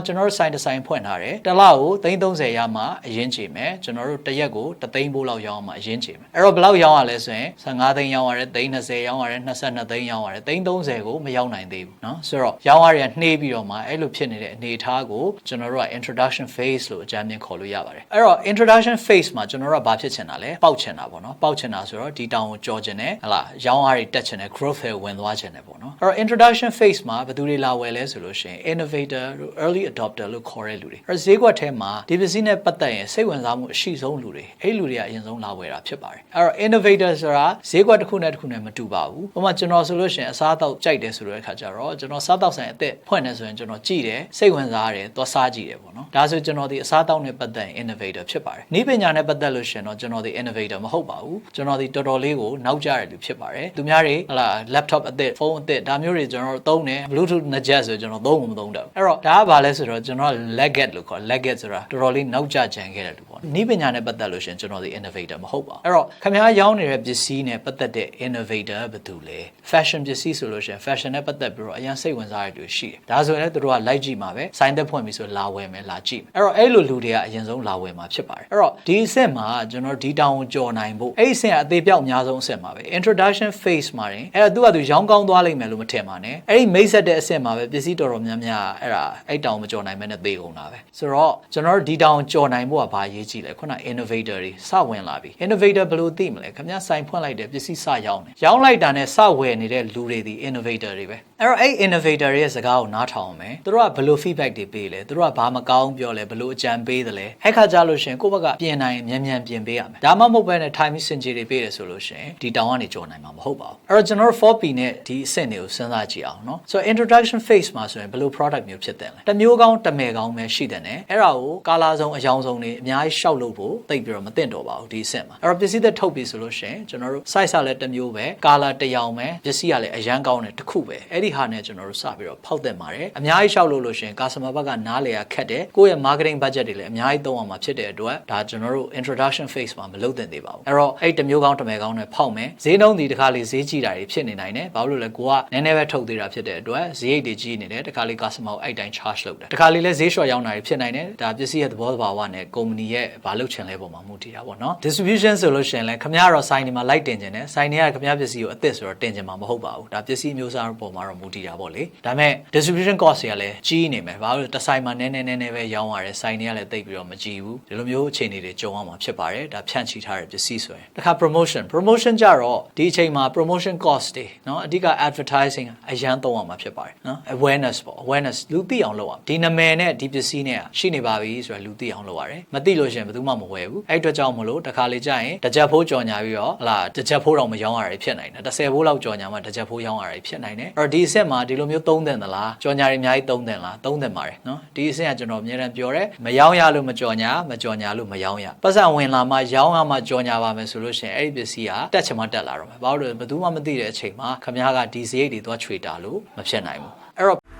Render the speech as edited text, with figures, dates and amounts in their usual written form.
ကျွန်တော်တို့ဆိုင်တစ်ဆိုင်ဖွင့်ထားတယ်တစ်လကို330ရမှအရင်ချိန်မယ်ကျွန်တော်တို့တစ်ရက်ကို3သိန်းပို့လောက်ရောင်းမှအရင်ချိန်မယ်အဲ့တော့ဘယ်လောက်ရောင်းရလဲဆိုရင်15သိန်းရောင်းရတယ်320ရောင်းရတယ်22သိန်းရောင်းရတယ်330ကိုမရောက်နိုင်သေးဘူးเนาะဆိုတော့ရောင်းရတဲ့နှေးပြီးတော့မှအဲ့လိုဖြစ်နေတဲ့အနေအထားကိုကျွန်တော်တို့က introduction phase လို့အကြမ်းမြင်ခေါ်လို့ရပါတယ်အဲ့တော့ introduction phase မှာကျွန်တော်တို့ကဘာဖြစ်ချင်တာလဲပေါက်ချင်တာပေါ့နော်ပေါက်ချင်တာဆိုတော့ဒီတောင်ကိုကြော်ချင်တယ်ဟလာရောင်းရတွေတက်ချင်တယ် growth တွေဝင်သွားချင်တယ်ပေါ့နော်အဲ့တော့ introduction phase မှာဘယ်သူတွေလာဝယ်လဲဆိုလို့ရှိရင် innovator တို့ early adopter လို့ခေါ်တဲ့လူတွေအဲ့ဈေးကွက်ထဲမှာဒီပစ္စည်းနဲ့ပတ်သက်ရင်စိတ်ဝင်စားမှုအရှိဆုံးလူတွေအဲ့လူတွေကအရင်ဆုံးလာဝယ်တာဖြစ်ပါတယ်အဲ့တော့ innovator ဆိုတာဈေးကွက်တစ်ခုနဲ့တစ်ခုနဲ့မတူပါဘူးဥပမာကျွန်တော်ဆိုလို့ရှိရင်အစားအသောက်ကြိုက်တယ်ဆိုတဲ့အခါကျတော့ကျွန်တော်စားတောက်ဆိုင်အသက်ဖွင့်နေဆိုရင်ကျွန်တော်ကြည့်တယ်စိတ်ဝင်စားတယ်သွားစားကြည့်တယ်ပေါ့နော်ဒါဆိုကျွန်တော်ဒီအစားအသောက်နဲ့ပတ်သက်ရင် innovator ဖြစ်ပါတယ်နည်းပညာနဲ့ပတ်သက်လို့ရှိရင်တော့ကျွန်တော်ဒီ innovator မဟုတ်ပါဘူးကျွန်တော်ဒီတော်တော်လေးကိုနောက်ကျတဲ့လူဖြစ်ပါတယ်သူများတွေဟလာ laptop အသက်ဖုန်းအသက်ဒါမျိုးတွေကျွန်တော်သုံးတယ် bluetooth နဲ့ jet ဆိုကျွန်တော်သုံးမသုံးတော့အဲ့တော့ဒါကဘာလဲဆိုတော့ကျွန်တော် laggard လို့ခေါ် laggard ဆိုတာတော်တော်လေးနောက်ကျကြံခဲ့တဲ့လူပေါ့နည်းပညာနဲ့ပတ်သက်လို့ရှိရင်ကျွန်တော်ဒီ innovator မဟုတ်ပါဘူးအဲ့တော့ခင်ဗျားရောင်းနေတဲ့ပစ္စည်းနဲ့ပတ်သက်တဲ့ innovator ဘယ်သူလဲ fashion ပစ္စည်းဆိုလို့ရှိရင် fashion နဲ့ပတ်သက်ပြီးတော့အရင်စိတ်ဝင်စားတဲ့လူရှိတယ်ဒါဆိုရင်လည်းသူတို့ကလိုက်ကြည့်မှာပဲဆိုင်သက်ဖွင့်ပြီးဆိုလာဝယ်မယ်လာကြည့်အဲ့တော့အဲ့လိုလူတွေကအရင်ဆုံးလာဝယ်မှာဖြစ်ပါတယ်အဲ့တော့ဒီအဆင့်မှာကျွန်တော်ဒီတောင်ကိုကြော်နိုင်ဖို့အဲ့ဒီအဆင့်ကအသေးပြောက်အများဆုံးအဆင့်မှာပဲ introduction phase မှာရင်အဲ့တော့သူကသူရောင်းကောင်းသွားလိမ့်မယ်လို့မထင်ပါနဲ့အဲ့ဒီမိတ်ဆက်တဲ့အဆင့်မှာပဲပစ္စည်းတော်တော်များများအဲ့ဒါအဲ့တောင်မကြော်နိုင်မဲနဲ့သေကုန်တာပဲဆိုတော့ကျွန်တော်တို့ဒီတောင်ကြော်နိုင်ဖို့ကဘာအရေးကြီးလဲခုန innovator တွေစဝင်လာပြီ innovator ဘယ်လိုသိမလဲခင်ဗျာဆိုင်ဖွင့်လိုက်တဲ့ပစ္စည်းစရောင်းတယ်ရောင်းလိုက်တာနဲ့စဝယ်နေတဲ့လူတွေဒီ innovator တွေပဲအဲ့တော့အဲ့ innovator ရဲ့စကားကိုနားထောင်အောင်မယ်သူတို့ကဘယ်လို feedback တွေပေးလဲသူတို့ကဘာမကောင်းပြောလဲဘယ်လိုအကြံပေးတယ်လဲအဲ့ခါကြလို့ရှင်ကိုယ့်ဘက်ကပြင်နိုင်မြန်မြန်ပြင်ပေးရမယ်ဒါမှမဟုတ်ဘဲနဲ့ time messenger တွေပေးတယ်ဆိုလို့ရှင်ဒီတောင်ကနေကြော်နိုင်မှာမဟုတ်ပါဘူးအဲ့တော့ကျွန်တော်တို့ 4P နဲ့ဒီအဆင့်တွေကိုစဉ်းစားကြည့်အောင်နော်ဆိုတော့ introduction phase မှာဆိုရင်ဘယ်လို product မျိုးဖြစ်တယ်လဲတစ်မျိုးကောင်းတစ်မယ်ကောင်းပဲရှိတယ်နဲ့အဲ့ဒါကိုကာလာဆုံးအယောင်ဆုံးတွေအများကြီးရှောက်လို့ဖို့တိတ်ပြီးတော့မသင့်တော်ပါဘူးဒီအဆင့်မှာအဲ့တော့ပစ္စည်းသက်ထုတ်ပြီဆိုလို့ရှင်ကျွန်တော်တို့ size လည်းတစ်မျိုးပဲကာလာတစ်ယောင်ပဲပစ္စည်းကလည်းအရန်ကောင်းတယ်တစ်ခုပဲအဲ့ဒီဟာနဲ့ကျွန်တော်တို့စပြီးတော့ဖောက်သက်ပါတယ်အများကြီးရှောက်လို့ရှင် customer ဘက်ကနားလေရခက်တယ်ကိုယ့်ရဲ့ marketing budget တွေလည်းအများကြီးသုံးအောင်မှာဖြစ်တဲ့အတွက်ဒါကျွန်တော်တို့ introduction phase မှာမလုပ်သင့်သေးပါဘူးအဲ့တော့အဲ့တစ်မျိုးကောင်းတစ်မယ်ကောင်းနဲ့ဖောက်မယ်ဈေးနှုန်းဒီတစ်ခါလေးဈေးကြီးတာတွေဖြစ်နေနိုင်တယ်ဘာလို့လဲကိုကနည်းနည်းပဲထုတ်သေးတာဖြစ်တဲ့အတွက်ဈေးရိတ်တွေကြီးနေတယ်တစ်ခါလေး customer ကိုအဲ့တိုင်း charge လုပ်တယ်တစ်ခါလေးလည်းဈေးလျှော့ရောင်းတာတွေဖြစ်နိုင်တယ်ဒါပစ္စည်းရဲ့သဘောတဘာဝနဲ့ company ရဲ့ဘာလုပ်ချင်လဲပုံမှာမူတည်တာပေါ့နော် distribution ဆိုလို့ရှိရင်လည်းခင်ဗျားတော့ဆိုင်တွေမှာ like တင်ချင်တယ်ဆိုင်တွေကခင်ဗျားပစ္စည်းကိုအသစ်ဆိုတော့တင်ချင်မှာမဟုတ်ပါဘူးဒါပစ္စည်းမျိုးစားပုံမှာတော့မူတည်တာပေါ့လေဒါပေမဲ့ distribution cost တွေကလည်းကြီးနေမယ်ဘာလို့တစ်ဆိုင်မှာနည်းနည်းပဲရောင်းရတယ်ဆိုင်တွေကလည်းတိတ်ပြီးတော့မကြည့်ဘူးဒီလိုမျိုးအခြေအနေတွေကြုံရမှာဖြစ်ပါတယ်ဒါဖြန့်ချိထားတဲ့ပစ္စည်းဆိုရင်တစ်ခါ promotion ကြတော့ဒီအချိန်မှာ promotion cost တွေเนาะအဓိက advertising အရန်သုံးရမှာဖြစ်ပါတယ်เนาะ awareness ပေါ့ awareness လူသိအောင်လုပ်အောင်ဒီနာမည်နဲ့ဒီပစ္စည်းနဲ့ရှိနေပါပြီဆိုတော့လူသိအောင်လုပ်ရတယ်မသိလို့ရှင်ဘယ်သူမှမဝယ်ဘူးအဲ့အတွက်ကြောင့်မလို့တစ်ခါလေကြာရင်တစ်ချက်ဖိုးကြော်ညာပြီးတော့ဟလာတစ်ချက်ဖိုးတော့မရောင်းရရဖြစ်နိုင်တယ်10ဖိုးလောက်ကြော်ညာမှတစ်ချက်ဖိုးရောင်းရရဖြစ်နိုင်တယ်အဲ့တော့ဒီအဆင့်မှာဒီလိုမျိုးသုံးသင့်သလားကြော်ညာတွေအများကြီးသုံးသင့်လားသုံးသင့်ပါတယ်เนาะဒီအဆင့်ကကျွန်တော်အများအားပြောတယ်မရောင်းရလို့မကြော်ညာမကြော်ညာလို့မရောင်းရပတ်စံဝင်လာမှရောင်းရမှကြော်ညာပါမယ်ဆိုလို့ရှင်အဲ့ဒီပစ္စည်းကတက်ချင်မှတက်လာတော့မယ်ဘာလို့လဲဘယ်သူမှမသိတဲ့အချိန်မှာခင်ဗျားကဒီစရိတ်တွေသွားချွေတာလို့မဖြစ်နိုင်ဘူးအဲ့တော့